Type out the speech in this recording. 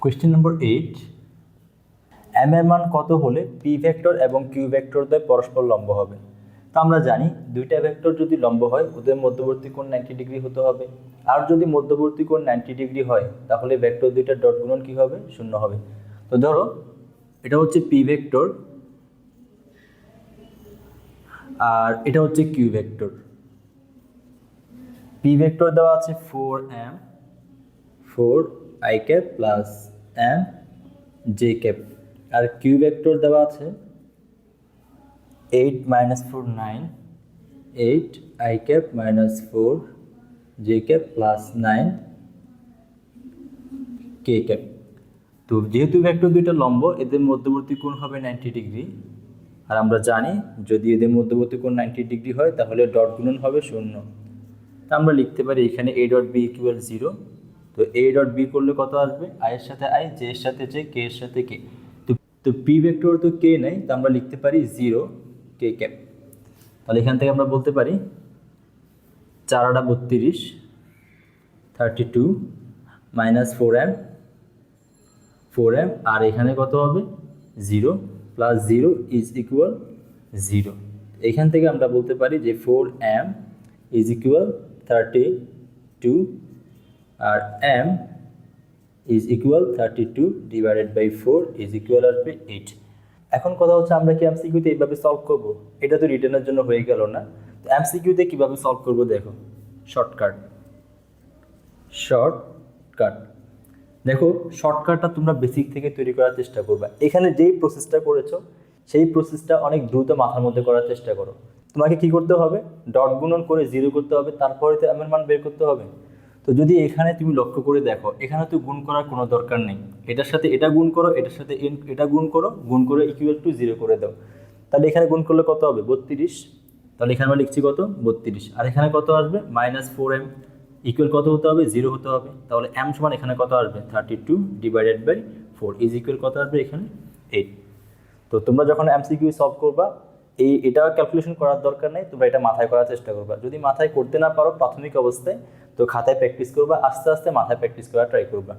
Question number 8, M এর মান কত হলে পি ভেক্টর এবং কিউ ভেক্টর দ্বয় পরস্পর লম্ব হবে? তো আমরা জানি দুইটা ভেক্টর যদি লম্ব হয় ওদের মধ্যবর্তী কোণ 90 ডিগ্রি হতে হবে। আর যদি মধ্যবর্তী কোণ 90 ডিগ্রি হয় তাহলে ভেক্টর দুইটার ডট গুণন কী হবে? 0 হবে। তো ধরো এটা হচ্ছে পি ভেক্টর আর এটা হচ্ছে কিউ ভেক্টর। পি ভেক্টর দেওয়া আছে 4m 4i cap plus m j cap, আর কিউ ভেক্টর দেওয়া আছে 8 - 4 9 8i cap minus 4j cap plus 9k cap. তো যেহেতু ভেক্টর দুইটা লম্ব এদের মধ্যবর্তী কোণ হবে 90 ডিগ্রি, আর আমরা জানি যদি এদের মধ্যবর্তী কোণ 90 ডিগ্রি হয় তাহলে ডট গুণন হবে 0। তা আমরা লিখতে পারি এখানে a ডট বি ইকুয়াল 0। তো a ডট বি করলে কত আসবে? i এর সাথে i, j এর সাথে j, k এর সাথে k। তো p ভেক্টর তো k নাই, তো আমরা লিখতে পারি 0 k ক্যাপ। তাহলে এখান থেকে আমরা বলতে পারি 4 × 32 32 মাইনাস 4m আর এখানে কত হবে? 0 প্লাস 0 ইজ ইকুয়াল 0। এখান থেকে আমরা বলতে পারি যে 4m ইজ ইকুয়াল 32 আর m is equal 32 divided by 4 is equal আসবে 8। এখন কথা হচ্ছে আমরা কি এমসিকিউতে এইভাবে সলভ করব? এটা তো রিটেনের জন্য হয়ে গেল না। তো এমসিকিউতে কীভাবে সলভ করব দেখো, শর্টকাট দেখো, শর্টকাটটা তোমরা বেসিক থেকে তৈরি করার চেষ্টা করবা। এখানে যেই প্রসেসটা করেছো সেই প্রসেসটা অনেক দ্রুত মাথার মধ্যে করার চেষ্টা করো। তোমাকে কি করতে হবে? ডট গুণন করে 0 করতে হবে, তারপরে তো এর মান বের করতে হবে। তো যদি এখানে তুমি লক্ষ্য করে দেখো, এখানে তো গুণ করার কোনো দরকার নেই। এটার সাথে এটা গুণ করো, এটার সাথে এটা গুণ করো, গুণ করে ইকুয়াল টু 0 করে দাও। তাহলে এখানে গুণ করলে কত হবে? 32। তাহলে এখানে আমরা লিখছি কত? 32। আর এখানে কত আসবে? -4m ইকুয়াল কত হতে হবে? 0 হতে হবে। তাহলে m সমান এখানে কত আসবে? 32 ডিভাইডেড বাই 4 ইজ ইকুয়াল কত আসবে? এখানে 8। তো তোমরা যখন এমসিকিউ সলভ করবা এটা ক্যালকুলেশন করার দরকার নেই, তোমরা এটা মাথায় করার চেষ্টা করবা। যদি মাথায় করতে না পারো প্রাথমিক অবস্থায়, তো খাতায় প্র্যাকটিস করবা, আস্তে আস্তে মাথায় প্র্যাকটিস করা ট্রাই করবা।